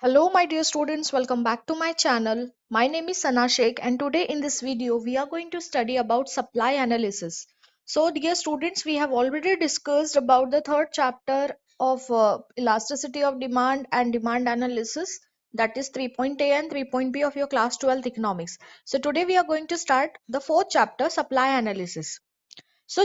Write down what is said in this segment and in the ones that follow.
Hello my dear students, welcome back to my channel. My name is Sana Sheikh and today in this video we are going to study about supply analysis. So dear students, we have already discussed about the third chapter of elasticity of demand and demand analysis, that is 3.A and 3.B of your class 12 economics. So today we are going to start the fourth chapter, supply analysis.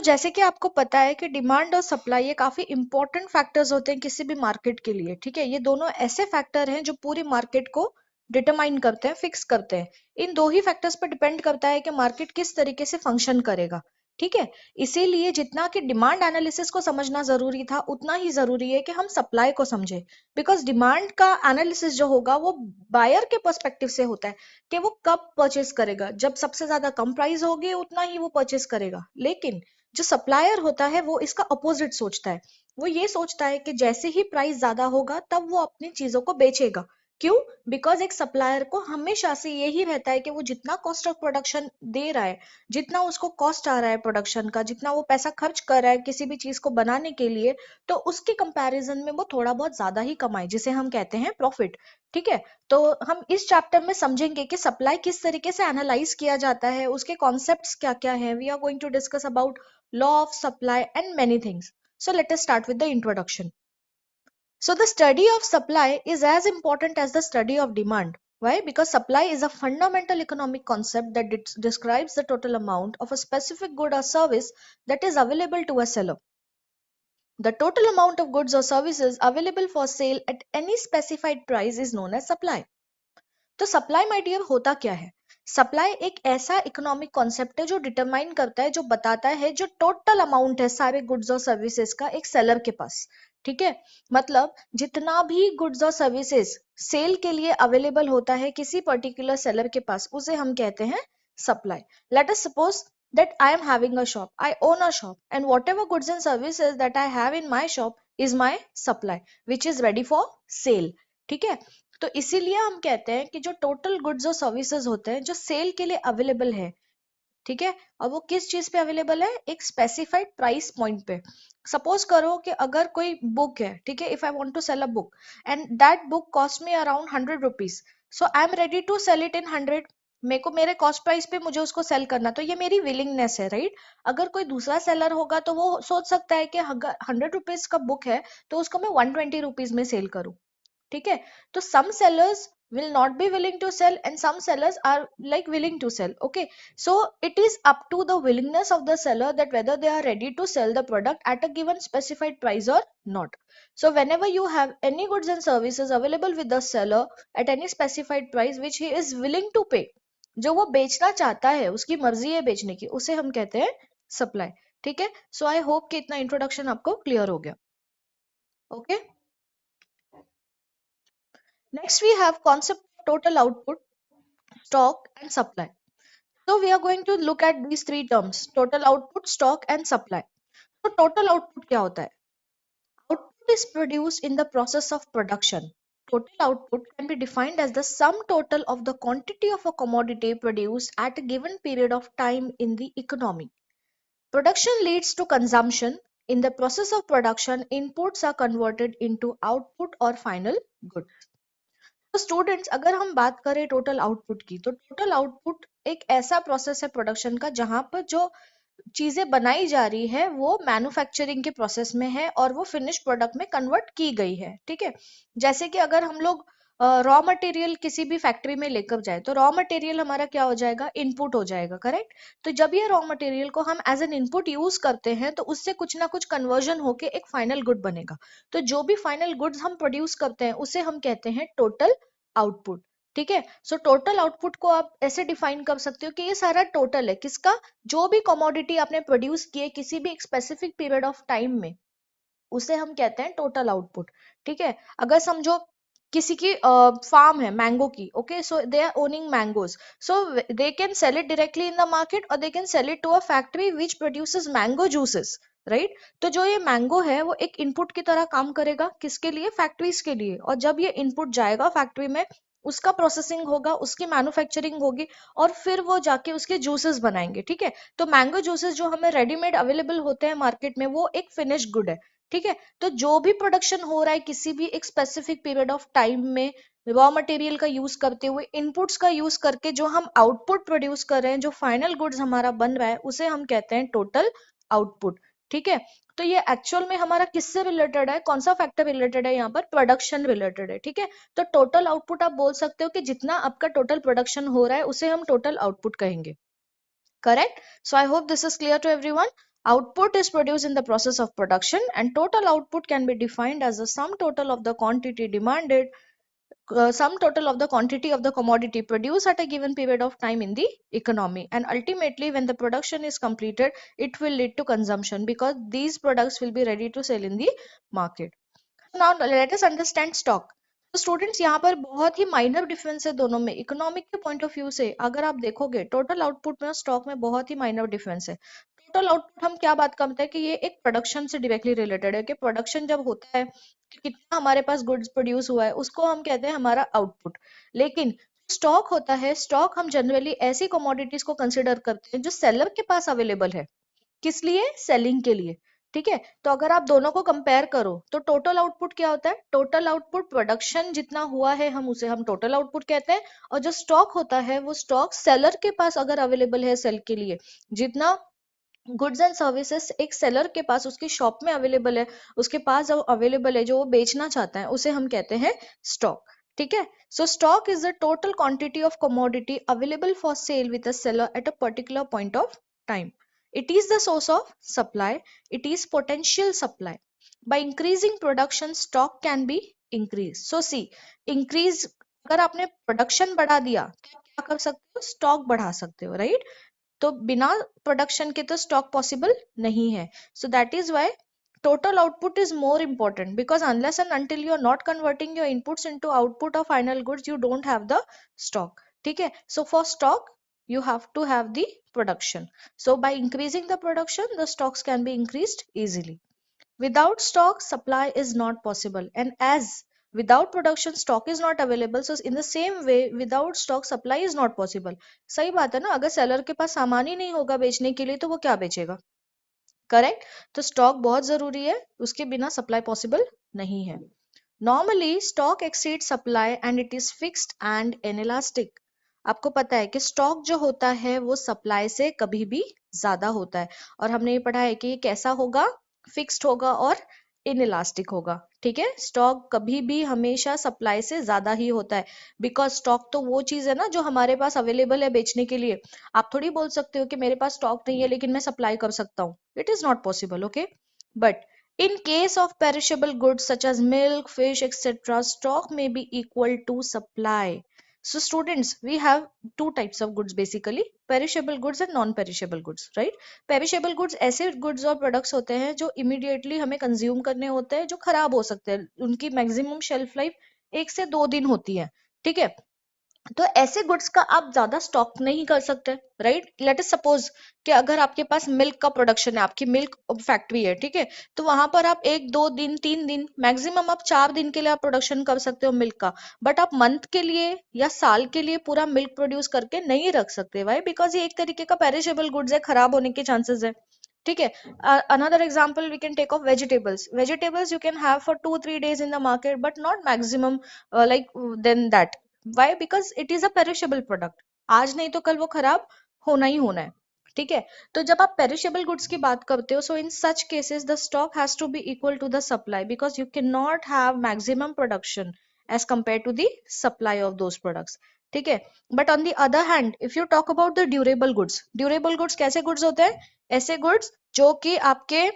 जैसे कि आपको पता है कि demand और supply ये काफी important factors होते हैं किसी भी मार्केट के लिए। ठीक है, ये दोनों ऐसे फैक्टर हैं जो पूरी मार्केट को डिटरमाइन करते हैं, फिक्स करते हैं। इन दो ही फैक्टर्स पर डिपेंड करता है कि मार्केट किस तरीके से फंक्शन करेगा। ठीक है, इसीलिए जितना कि डिमांड एनालिसिस को समझना जरूरी था उतना ही जरूरी है कि हम सप्लाई को समझे। बिकॉज डिमांड का एनालिसिस जो होगा वो बायर के पर्सपेक्टिव से होता है कि वो कब परचेस करेगा। जब सबसे ज्यादा कम प्राइस होगी उतना ही वो परचेस करेगा। लेकिन जो सप्लायर होता है वो इसका अपोजिट सोचता है। वो ये सोचता है कि जैसे ही प्राइस ज्यादा होगा तब वो अपनी चीजों को बेचेगा। क्यों? बिकॉज एक सप्लायर को हमेशा से यही रहता है कि वो जितना कॉस्ट ऑफ प्रोडक्शन दे रहा है, जितना उसको कॉस्ट आ रहा है प्रोडक्शन का, जितना वो पैसा खर्च कर रहा है किसी भी चीज को बनाने के लिए, तो उसके कंपैरिजन में वो थोड़ा बहुत ज्यादा ही कमाए, जिसे हम कहते हैं प्रॉफिट। ठीक है, तो हम इस चैप्टर में समझेंगे कि सप्लाई किस तरीके से एनालाइज किया जाता है, उसके कॉन्सेप्ट्स क्या क्या है। We are going to discuss about law of supply and many things. So let us start with the introduction. So the study of supply is as important as the study of demand. Why? Because supply is a fundamental economic concept that describes the total amount of a specific good or service that is available to a seller. The total amount of goods or services available for sale at any specified price is known as supply. तो supply my dear होता क्या है? Supply एक ऐसा economic concept है जो determine करता है, जो बताता है जो टोटल अमाउंट है सारे गुड्स और सर्विसेज का एक सेलर के पास। ठीक है, मतलब जितना भी गुड्स और सर्विसेज सेल के लिए अवेलेबल होता है किसी पर्टिकुलर सेलर के पास, उसे हम कहते हैं supply. Let us suppose that I am having a shop, I own a shop, and whatever goods and services that I have in my shop is my supply, which is ready for sale. ठीक है, तो इसीलिए हम कहते हैं कि जो total goods और सर्विसेज होते हैं जो सेल के लिए अवेलेबल है, ठीक है, और वो किस चीज पे अवेलेबल है? एक स्पेसिफाइड प्राइस पॉइंट पे। सपोज करो कि अगर कोई बुक है, ठीक है, if I want to sell a book and that book cost me around 100 rupees, so I am ready to sell it in 100। मेरे को मेरे कॉस्ट प्राइस पे मुझे उसको सेल करना, तो ये मेरी विलिंगनेस है, राइट। अगर कोई दूसरा सेलर होगा तो वो सोच सकता है कि अगर 100 रुपीज का बुक है तो उसको मैं 120 रुपीज में सेल करूं। ठीक है, तो some sellers will not be willing to sell and some sellers are like willing to sell. Okay, so it is up to the willingness of the seller that whether they are ready to sell the product at a given specified price or not. So whenever you have any goods and services available with the seller at any specified price which he is willing to pay, जो वो बेचना चाहता है, उसकी मर्जी है बेचने की, उसे हम कहते हैं सप्लाई। ठीक है, सो आई होप कि इतना इंट्रोडक्शन आपको क्लियर हो गया। Okay, next we have concept total output, stock and supply. So we are going to look at these three terms: total output, stock and supply. So total output क्या होता है? Output is produced in the process of production. Total output can be defined as the sum total of the quantity of a commodity produced at a given period of time in the economy. Production leads to consumption. In the process of production, inputs are converted into output or final good. तो students, अगर हम बात करें total output की, तो total output एक ऐसा process है प्रोडक्शन का जहां पर जो चीजें बनाई जा रही है वो मैन्युफैक्चरिंग के प्रोसेस में है और वो फिनिश प्रोडक्ट में कन्वर्ट की गई है। ठीक है, जैसे कि अगर हम लोग रॉ मटेरियल किसी भी फैक्ट्री में लेकर जाए तो रॉ मटेरियल हमारा क्या हो जाएगा? इनपुट हो जाएगा, करेक्ट। तो जब ये रॉ मटेरियल को हम एज एन इनपुट यूज करते हैं तो उससे कुछ ना कुछ कन्वर्जन होके एक फाइनल गुड बनेगा। तो जो भी फाइनल गुड्स हम प्रोड्यूस करते हैं उसे हम कहते हैं टोटल आउटपुट। ठीक है, सो टोटल आउटपुट को आप ऐसे डिफाइन कर सकते हो कि ये सारा टोटल है किसका? जो भी कमोडिटी आपने प्रोड्यूस किए किसी भी एक स्पेसिफिक पीरियड ऑफ टाइम में, उसे हम कहते हैं टोटल आउटपुट। ठीक है, अगर समझो किसी की फार्म है मैंगो की, okay, so they are owning mangoes, so they can sell it directly in the market और they can sell it to a factory which produces mango juices, right. तो जो ये मैंगो है वो एक इनपुट की तरह काम करेगा, किसके लिए? फैक्ट्रीज के लिए। और जब ये इनपुट जाएगा फैक्ट्री में, उसका प्रोसेसिंग होगा, उसकी मैन्युफैक्चरिंग होगी और फिर वो जाके उसके जूसेस बनाएंगे। ठीक है, तो मैंगो जूसेस जो हमें रेडीमेड अवेलेबल होते हैं मार्केट में वो एक फिनिश गुड है। ठीक है। तो जो भी प्रोडक्शन हो रहा है किसी भी एक स्पेसिफिक पीरियड ऑफ टाइम में रॉ मटेरियल का यूज करते हुए, इनपुट्स का यूज करके जो हम आउटपुट प्रोड्यूस कर रहे हैं, जो फाइनल गुड्स हमारा बन रहा है, उसे हम कहते हैं टोटल आउटपुट। ठीक है। तो ये एक्चुअल में हमारा किससे रिलेटेड है, कौन सा फैक्टर रिलेटेड है, यहाँ पर प्रोडक्शन रिलेटेड है। ठीक है। तो टोटल आउटपुट आप बोल सकते हो कि जितना आपका टोटल प्रोडक्शन हो रहा है उसे हम टोटल आउटपुट कहेंगे। Correct? So I hope this is clear to everyone. Output is produced in the process of production, and total output can be defined as the sum total of the quantity demanded, sum total of the quantity of the commodity produced at a given period of time in the economy. And ultimately, when the production is completed, it will lead to consumption because these products will be ready to sell in the market. Now let us understand stock. तो students यहाँ पर बहुत ही minor difference है दोनों में। Economic के point of view से अगर आप देखोगे टोटल आउटपुट में और स्टॉक में बहुत ही माइनर डिफरेंस है। टोटल आउटपुट हम क्या बात करते हैं कि ये एक प्रोडक्शन से डायरेक्टली रिलेटेड है, कि प्रोडक्शन जब होता है कि कितना हमारे पास गुड्स प्रोड्यूस हुआ है उसको हम कहते हैं हमारा आउटपुट। लेकिन स्टॉक होता है, स्टॉक हम जनरली ऐसी कमोडिटीज को कंसिडर करते हैं जो सेलर के पास अवेलेबल है। किस लिए? सेलिंग के लिए। ठीक है। तो अगर आप दोनों को कंपेयर करो तो टोटल आउटपुट क्या होता है? टोटल आउटपुट प्रोडक्शन जितना हुआ है हम उसे हम टोटल आउटपुट कहते हैं, और जो स्टॉक होता है वो स्टॉक सेलर के पास अगर अवेलेबल है सेल के लिए, जितना गुड्स एंड सर्विसेज एक सेलर के पास उसकी शॉप में अवेलेबल है, उसके पास जो अवेलेबल है जो वो बेचना चाहता है, उसे हम कहते हैं स्टॉक। ठीक है। सो stock is the total quantity of commodity available for sale with a seller at a particular point of time. It is the source of supply. It is potential supply. By increasing production, stock can be increased. So see, increase अगर आपने production बढ़ा दिया तो आप क्या कर सकते हो? स्टॉक बढ़ा सकते हो, राइट? तो बिना प्रोडक्शन के तो स्टॉक पॉसिबल नहीं है। So that is why total output is more important, because unless and until you are not converting your inputs into output or final goods, you don't have the stock. ठीक है। So for stock you have to have the production. So by increasing the production, the stocks can be increased easily. Without stock, supply is not possible, and as without production stock is not available, so in the same way without stock supply is not possible. सही बात है ना? अगर seller के पास सामान ही नहीं होगा बेचने के लिए तो वो क्या बेचेगा? करेक्ट। तो स्टॉक बहुत जरूरी है, उसके बिना सप्लाई पॉसिबल नहीं है। Normally stock exceed supply and it is fixed and inelastic. आपको पता है कि स्टॉक जो होता है वो सप्लाई से कभी भी ज्यादा होता है, और हमने ये पढ़ा है कि ये कैसा होगा? फिक्स्ड होगा और इनइलास्टिक होगा। ठीक है। स्टॉक कभी भी हमेशा सप्लाई से ज्यादा ही होता है, बिकॉज स्टॉक तो वो चीज है ना जो हमारे पास अवेलेबल है बेचने के लिए। आप थोड़ी बोल सकते हो कि मेरे पास स्टॉक नहीं है लेकिन मैं सप्लाई कर सकता हूँ। It is not possible. Okay. But in case of perishable goods such as milk, fish, etc., stock may be equal to supply. So students, we have two types of goods basically: perishable goods and non-perishable goods, right? Perishable goods ऐसे goods और products होते हैं जो immediately हमें consume करने होते हैं, जो खराब हो सकते हैं, उनकी maximum shelf life 1 से 2 दिन होती है। ठीक है। तो ऐसे गुड्स का आप ज्यादा स्टॉक नहीं कर सकते, राइट? लेट अस सपोज कि अगर आपके पास मिल्क का प्रोडक्शन है, आपकी मिल्क फैक्ट्री है, ठीक है, तो वहां पर आप 1 2 दिन 3 दिन मैक्सिमम आप 4 दिन के लिए आप प्रोडक्शन कर सकते हो मिल्क का, बट आप मंथ के लिए या साल के लिए पूरा मिल्क प्रोड्यूस करके नहीं रख सकते। वाई? बिकॉज ये एक तरीके का पेरिशेबल गुड्स है, खराब होने के चांसेस है। ठीक है। Another example we can take of vegetables. Vegetables you can have for 2 3 days in the market, but not maximum like then that. Why? Because it is a perishable product. आज नहीं तो कल वो खराब होना ही होना है। ठीक है। तो जब आप पेरिशेबल गुड्स की बात करते हो, so in such cases the stock has to be equal to the supply, because you can not have maximum production as compare to the supply of those products. ठीक है। But on the other hand if you talk about the durable goods कैसे goods होते हैं? ऐसे goods जो कि आपके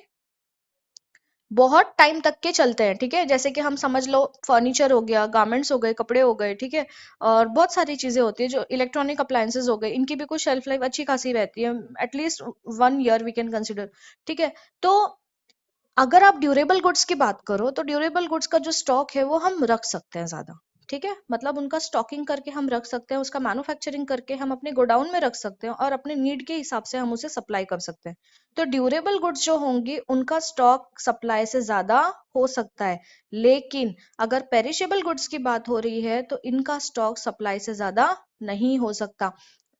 बहुत टाइम तक के चलते हैं। ठीक है। जैसे कि हम समझ लो फर्नीचर हो गया, गारमेंट्स हो गए, कपड़े हो गए। ठीक है। और बहुत सारी चीजें होती है जो इलेक्ट्रॉनिक अप्लायंसेस हो गए, इनकी भी कुछ शेल्फ लाइफ अच्छी खासी रहती है, at least 1 year we can consider. ठीक है। तो अगर आप ड्यूरेबल गुड्स की बात करो तो ड्यूरेबल गुड्स का जो स्टॉक है वो हम रख सकते हैं ज्यादा। ठीक है। मतलब उनका स्टॉकिंग करके हम रख सकते हैं, उसका मैन्युफैक्चरिंग करके हम अपने गोडाउन में रख सकते हैं और अपने नीड के हिसाब से हम उसे सप्लाई कर सकते हैं। तो ड्यूरेबल गुड्स जो होंगी उनका स्टॉक सप्लाई से ज्यादा हो सकता है, लेकिन अगर पेरिशेबल गुड्स की बात हो रही है तो इनका स्टॉक सप्लाई से ज्यादा नहीं हो सकता।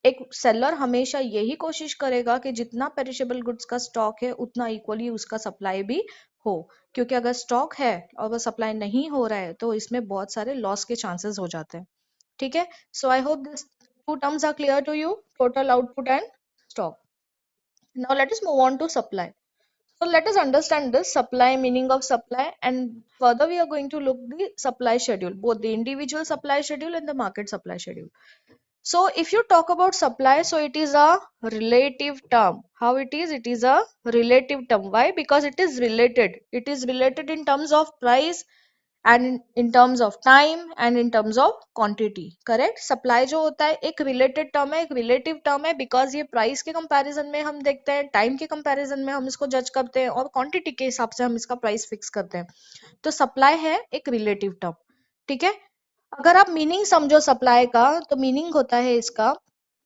एक सेलर हमेशा यही कोशिश करेगा कि जितना पेरिशेबल गुड्स का स्टॉक है उतना इक्वली उसका सप्लाई भी हो, क्योंकि अगर स्टॉक है और वो सप्लाई नहीं हो रहा है तो इसमें बहुत सारे लॉस के चांसेस हो जाते हैं। ठीक है, so I hope this two terms are clear to you, total output and stock. Now let us move on to supply. So let us understand this supply, meaning of supply, and further we are going to look the supply schedule, both the individual supply schedule and the market supply schedule. So if you talk about supply, so it is a relative term. How it is? It is a relative term. Why? Because it is related. It is related in terms of price and in terms of time and in terms of quantity. Correct? Supply जो होता है एक related term है, एक relative term है, because ये price के comparison में हम देखते हैं, time के comparison में हम इसको judge करते हैं और quantity के हिसाब से हम इसका price fix करते हैं. तो supply है एक relative term. ठीक है, अगर आप मीनिंग समझो सप्लाई का, तो मीनिंग होता है इसका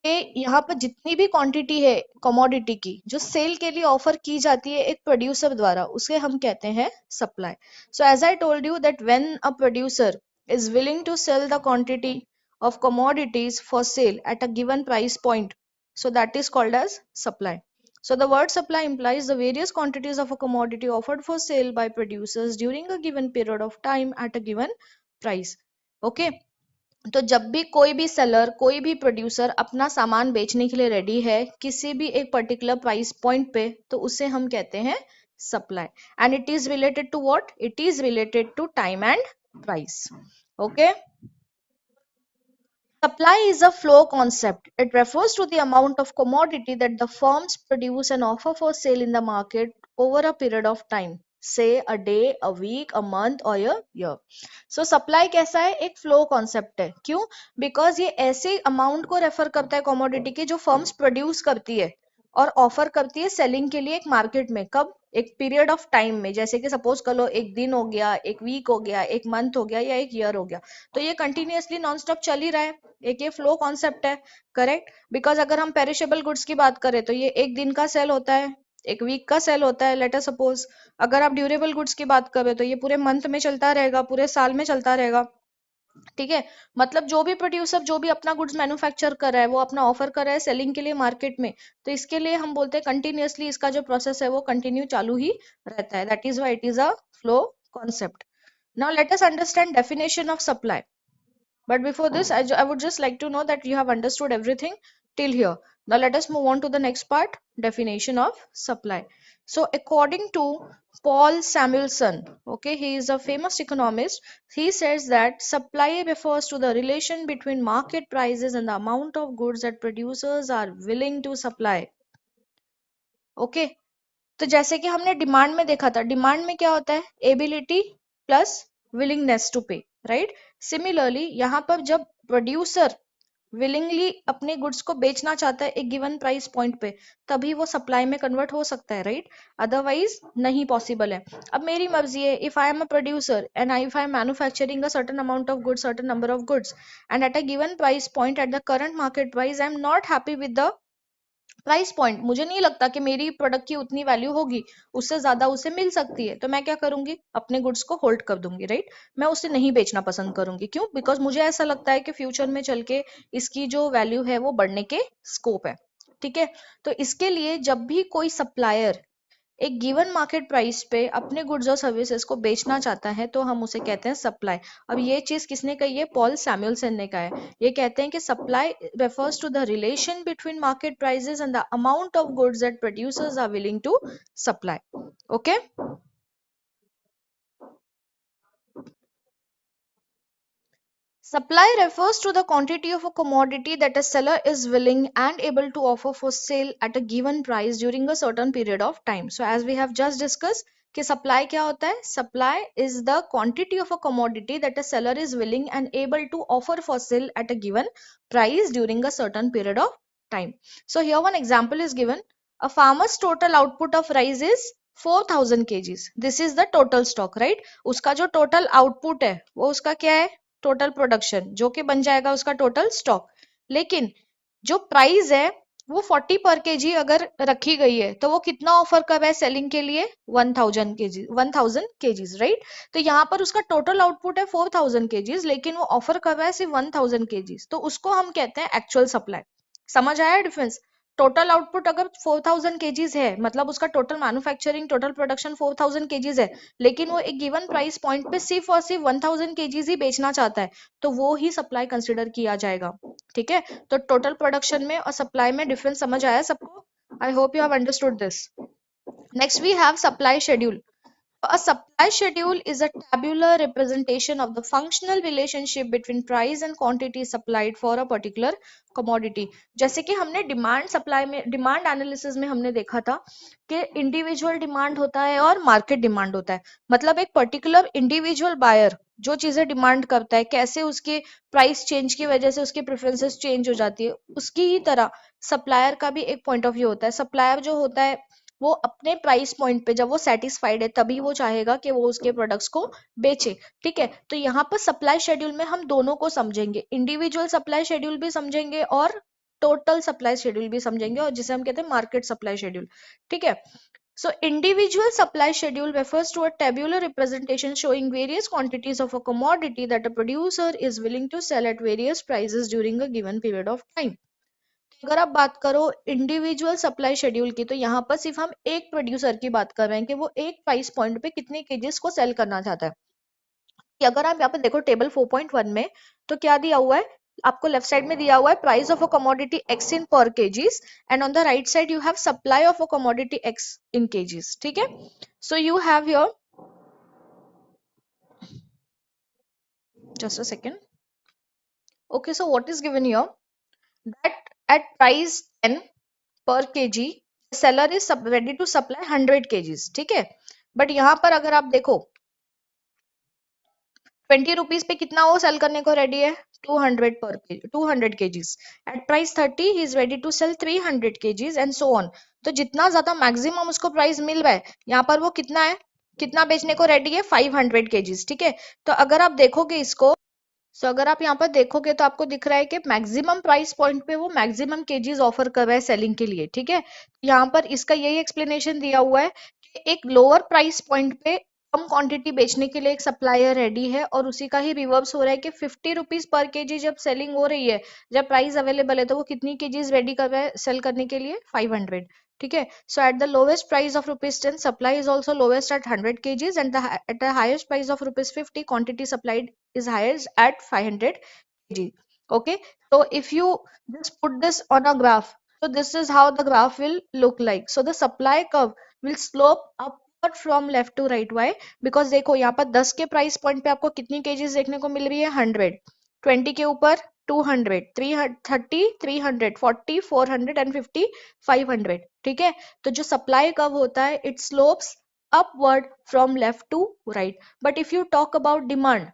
कि यहाँ पर जितनी भी क्वांटिटी है कमोडिटी की जो सेल के लिए ऑफर की जाती है एक प्रोड्यूसर द्वारा, उसे हम कहते हैं supply. So as I told you that when a producer is willing to sell the quantity of commodities for sale at a given price point, so that is called as supply. So the word supply implies the various quantities of a commodity offered for sale by producers during a given period of time at a given price. Okay, तो जब भी कोई भी seller, कोई भी producer अपना सामान बेचने के लिए रेडी है किसी भी एक पर्टिकुलर प्राइस पॉइंट पे, तो उसे हम कहते हैं supply. And it is related to what? It is related to time and price. Okay, supply is a flow concept. It refers to the amount of commodity that the firms produce and offer for sale in the market over a period of time. Say a day, a week, a month or a year. So supply कैसा है? एक flow concept है. क्यों? Because ये ऐसे amount को refer करता है commodity के जो firms produce करती है और ऑफर करती है सेलिंग के लिए एक मार्केट में. कब? एक पीरियड ऑफ टाइम में, जैसे कि सपोज कर लो एक दिन हो गया, एक वीक हो गया, एक मंथ हो गया या एक ईयर हो गया. तो ये कंटिन्यूअसली नॉन स्टॉप चल ही रहा है. एक ये फ्लो कॉन्सेप्ट है. करेक्ट? बिकॉज अगर हम पेरिशेबल गुड्स की बात करें तो ये एक दिन का सेल होता है, एक वीक का सेल होता है, लेट अस सपोज. अगर आप ड्यूरेबल गुड्स की बात करें तो ये पूरे मंथ में चलता रहेगा, पूरे साल में चलता रहेगा. ठीक है, मतलब जो भी प्रोड्यूसर जो भी अपना गुड्स मैन्युफैक्चर कर रहा है वो अपना ऑफर कर रहा है सेलिंग के लिए मार्केट में, तो इसके लिए हम बोलते हैं कंटिन्यूअसली इसका जो प्रोसेस है वो कंटिन्यू चालू ही रहता है. That is why it is a flow concept. Now let us understand definition of supply. But before this, I would just like to know that you have understood everything till here. Now let us move on to the next part, definition of supply. So according to Paul Samuelson, okay, he is a famous economist. He says that supply refers to the relation between market prices and the amount of goods that producers are willing to supply. Okay, तो जैसे कि हमने demand में देखा था, demand में क्या होता है? एबिलिटी प्लस विलिंगनेस टू पे, राइट? सिमिलरली यहाँ पर जब प्रोड्यूसर विलिंगली अपने गुड्स को बेचना चाहता है एक गिवन प्राइस पॉइंट पे, तभी वो सप्लाई में कन्वर्ट हो सकता है, राइट? अदरवाइज नहीं पॉसिबल है. अब मेरी मर्जी है, if I am a producer and if I am manufacturing a certain amount of goods, certain number of goods, and at a given price point at the current market price I am not happy with the price point, मुझे नहीं लगता कि मेरी product की उतनी value होगी, उससे ज्यादा उसे मिल सकती है, तो मैं क्या करूंगी? अपने गुड्स को होल्ड कर दूंगी, राइट? मैं उसे नहीं बेचना पसंद करूंगी. क्यों? बिकॉज मुझे ऐसा लगता है कि फ्यूचर में चल के इसकी जो वैल्यू है वो बढ़ने के स्कोप है. ठीक है, तो इसके लिए जब भी कोई सप्लायर एक गिवन मार्केट प्राइस पे अपने गुड्स और सर्विसेज को बेचना चाहता है तो हम उसे कहते हैं सप्लाई. अब ये चीज किसने कही है? पॉल सैमुअलसन ने कहा है. ये कहते हैं कि supply refers to the relation between market prices and the amount of goods that producers are willing to supply. Okay, supply refers to the quantity of a commodity that a seller is willing and able to offer for sale at a given price during a certain period of time. So as we have just discussed, कि supply क्या होता है? Supply is the quantity of a commodity that a seller is willing and able to offer for sale at a given price during a certain period of time. So here one example is given. A farmer's total output of rice is 4000 kgs. This is the total stock, right? उसका जो total output है वो उसका क्या है? Total production, जो कि बन जाएगा उसका टोटल स्टॉक. लेकिन जो प्राइस है वो 40 पर केजी अगर रखी गई है तो वो कितना ऑफर कर रहा है सेलिंग के लिए? 1000 केजीज, राइट? तो यहाँ पर उसका टोटल आउटपुट है 4000 केजीज, लेकिन वो ऑफर कर रहा है सिर्फ 1000 केजीज, तो उसको हम कहते हैं एक्चुअल सप्लाई. समझ आया डिफरेंस? टोटल आउटपुट अगर 4000 केजीज है, मतलब उसका total manufacturing total production 4000 KGs है, लेकिन वो एक गिवन प्राइस पॉइंट पे सिर्फ और सिर्फ 1000 केजीज ही बेचना चाहता है, तो वो ही सप्लाई कंसिडर किया जाएगा। ठीक है, तो टोटल प्रोडक्शन में और सप्लाई में डिफरेंस समझ आया सबको? I hope you have understood this. Next we have supply schedule. A supply schedule is a tabular representation of the functional relationship between price and quantity supplied for a particular commodity। जैसे कि हमने demand supply में, demand analysis में हमने देखा था कि individual demand होता है और मार्केट डिमांड होता है। मतलब एक पर्टिकुलर इंडिविजुअल बायर जो चीजें डिमांड करता है, कैसे उसके प्राइस चेंज की वजह से उसकी प्रेफरेंसेस चेंज हो जाती है, उसकी ही तरह सप्लायर का भी एक पॉइंट ऑफ व्यू होता है। सप्लायर जो होता है वो अपने प्राइस पॉइंट पे जब वो सेटिस्फाइड है तभी वो चाहेगा कि वो उसके प्रोडक्ट्स को बेचे। ठीक है, तो यहाँ पर सप्लाई शेड्यूल में हम दोनों को समझेंगे, इंडिविजुअल सप्लाई शेड्यूल भी समझेंगे और टोटल सप्लाई शेड्यूल भी समझेंगे, और जिसे हम कहते हैं मार्केट सप्लाई शेड्यूल। ठीक है, so individual supply schedule refers to a tabular representation showing various quantities of a commodity that a producer is willing to sell at various prices during a given period of time। अगर आप बात करो individual supply schedule की, तो यहाँ पर सिर्फ हम एक प्रोड्यूसर की बात कर रहे हैं कि वो एक प्राइस पॉइंट पे कितने केजीस को सेल करना चाहता है। कि अगर आप यहाँ पर देखो टेबल 4.1 में, तो क्या दिया हुआ है आपको? लेफ्ट साइड में दिया हुआ है price of a commodity x in पर kgs, and on the right side you have supply of a commodity x in kgs. ठीक है, so you have your, just a second, okay, so what is given here, that at price 10 per kg seller is ready to supply 100 kgs। ठीक है, but यहाँ पर अगर आप देखो 20 rupees पे कितना वो सेल करने को रेडी है? 200 पर KG, 200 KGs. At price 30 he is ready to sell 300 KGs and so on. तो जितना ज्यादा मैक्सिमम उसको प्राइस मिल रहा है, यहाँ पर वो कितना है, कितना बेचने को रेडी है? 500 केजीज। ठीक है, तो अगर आप देखोगे इसको, अगर आप यहाँ पर देखोगे तो आपको दिख रहा है कि मैक्सिमम प्राइस पॉइंट पे वो मैक्सिमम केजीज ऑफर कर रहा है सेलिंग के लिए। ठीक है, यहाँ पर इसका यही एक्सप्लेनेशन दिया हुआ है कि एक लोअर प्राइस पॉइंट पे कम क्वांटिटी बेचने के लिए एक सप्लायर रेडी है, और उसी का ही रिवर्स हो रहा है कि 50 रुपीज पर केजी जब सेलिंग हो रही है, जब प्राइस अवेलेबल है, तो वो कितनी केजीज रेडी कर रहा है सेल करने के लिए? 500। ठीक है, so at the lowest price of rupees 10 supply is also lowest at 100 kgs, and at the highest price of rupees 50 quantity supplied is highest at 500 kg। okay, so if you just put this on a graph, so this is how the graph will look like। so the supply curve will slope upward from left to right। why? because देखो यहाँ पर 10 के price point पे आपको कितनी KGs देखने को मिल रही है? 100। 20 के ऊपर 200, 330, 300, 40, 400 एंड 50, 500। ठीक है, तो जो सप्लाई कर्व होता है it slopes upward from left to right. But if you talk about demand,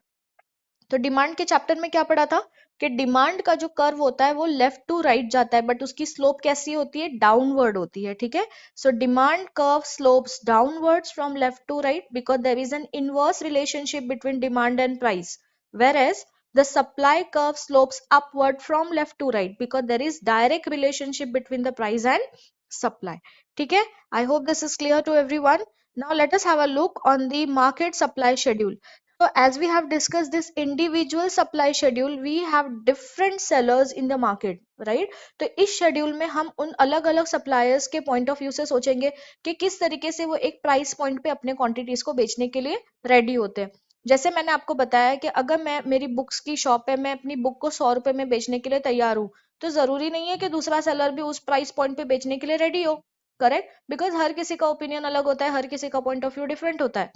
तो डिमांड के चैप्टर में क्या पढ़ा था कि डिमांड का जो कर्व होता है वो लेफ्ट टू राइट जाता है, बट उसकी स्लोप कैसी होती है? डाउनवर्ड होती है। ठीक है, so demand curve slopes downwards from left to right because there is an inverse relationship between demand and price, whereas the supply curve slopes upward from left to right because there is direct relationship between the price and supply। ठीक है, I hope this is clear to everyone। now let us have a look on the market supply schedule। so as we have discussed this individual supply schedule, we have different sellers in the market, right? तो इस schedule में हम उन अलग अलग suppliers के point of view से सोचेंगे कि किस तरीके से वो एक प्राइस पॉइंट पे अपने क्वांटिटीज को बेचने के लिए रेडी होते हैं। जैसे मैंने आपको बताया कि अगर मैं, मेरी बुक्स की शॉप है, मैं अपनी बुक को 100 रुपए में बेचने के लिए तैयार हूँ, तो जरूरी नहीं है कि दूसरा सेलर भी उस प्राइस पॉइंट पे बेचने के लिए रेडी हो। करेक्ट, बिकॉज हर किसी का ओपिनियन अलग होता है, हर किसी का पॉइंट ऑफ व्यू डिफरेंट होता है।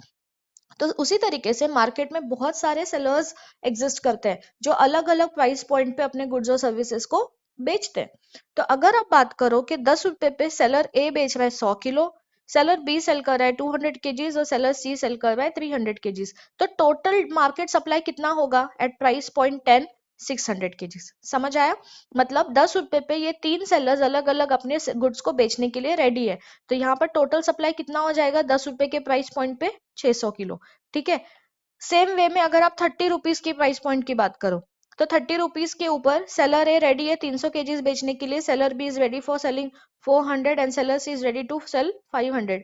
तो उसी तरीके से मार्केट में बहुत सारे सेलर्स एग्जिस्ट करते हैं जो अलग अलग प्राइस पॉइंट पे अपने गुड्स और सर्विसेज को बेचते हैं। तो अगर आप बात करो कि 10 रुपए पे सेलर ए बेच रहा है 100 किलो, सेलर बी सेल कर रहा है 200 केजीज और सेलर सी सेल कर रहा है 300 केजीज, तो टोटल मार्केट सप्लाई कितना होगा एट प्राइस पॉइंट 10? 600 केजीज। समझ आया? मतलब 10 रुपए पे ये तीन सेलर्स अलग अलग अपने गुड्स को बेचने के लिए रेडी है, तो यहाँ पर टोटल सप्लाई कितना हो जाएगा 10 रुपए के प्राइस पॉइंट पे? 600 किलो। ठीक है, सेम वे में अगर आप 30 रुपीज की प्राइस पॉइंट की बात करो, तो 30 रुपीज के ऊपर सेलर ए रेडी है 300 केजीज बेचने के लिए, seller B is ready for selling 400 and seller C is ready to sell 500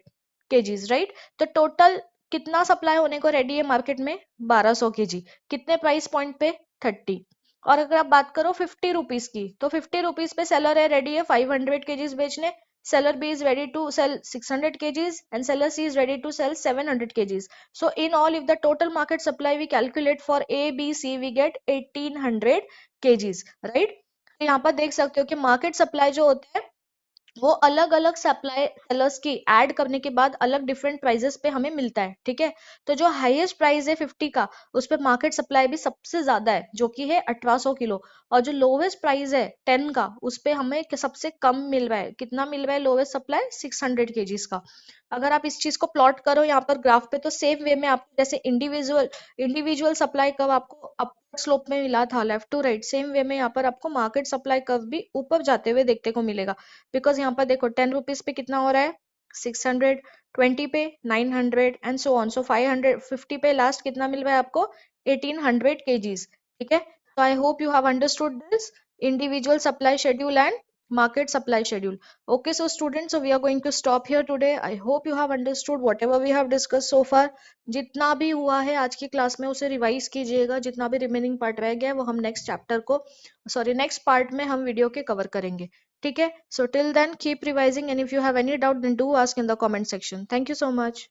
KGs, right? तो टोटल कितना सप्लाई होने को रेडी है मार्केट में? 1200 केजी। कितने प्राइस पॉइंट पे? 30। और अगर आप बात करो 50 रुपीज की, तो 50 रुपीज पे सेलर है रेडी है 500 kgs बेचने, seller B is ready to sell 600 kgs and seller C is ready to sell 700 kgs. So in all, if the total market supply we calculate for A, B, C, we get 1800 kgs, right? तो यहाँ पर देख सकते हो कि market supply जो होता है वो अलग अलग सप्लाई सेलर्स की ऐड करने के बाद अलग डिफरेंट प्राइजेस पे हमें मिलता है, ठीक है। तो जो हाईएस्ट प्राइस है 50 का, उस पे मार्केट सप्लाई भी सबसे ज्यादा है जो कि है 1800 किलो, और जो लोवेस्ट प्राइस है 10 का, उस पे हमें सबसे कम मिल रहा है, कितना मिल रहा है लोवेस्ट सप्लाई 600 केजीज का। अगर आप इस चीज को प्लॉट करो यहाँ पर ग्राफ पे, तो सेम वे में आपको जैसे इंडिविजुअल इंडिविजुअल सप्लाई कर्व आपको अपवर्ड स्लोप में मिला था left to right, same way में यहाँ पर आपको मार्केट सप्लाई कर्व भी ऊपर जाते हुए देखने को मिलेगा। बिकॉज यहाँ पर देखो 10 रुपीज पे कितना हो रहा है 600, 20 पे 900 एंड सो ऑन, सो 500, 50 पे लास्ट कितना मिल रहा है आपको 1800 kgs, ठीक है। So I hope you have understood this individual supply schedule and market supply schedule. Okay, so students, so we are going to stop here today. I hope you have understood whatever we have discussed so far. जितना भी हुआ है आज की class में उसे revise कीजिएगा, जितना भी रिमेनिंग पार्ट रह गया है वो हम नेक्स्ट चैप्टर को नेक्स्ट पार्ट में हम वीडियो के कवर करेंगे, ठीक है। So till then keep revising, and if you have any doubt then do ask in the comment section. Thank you so much.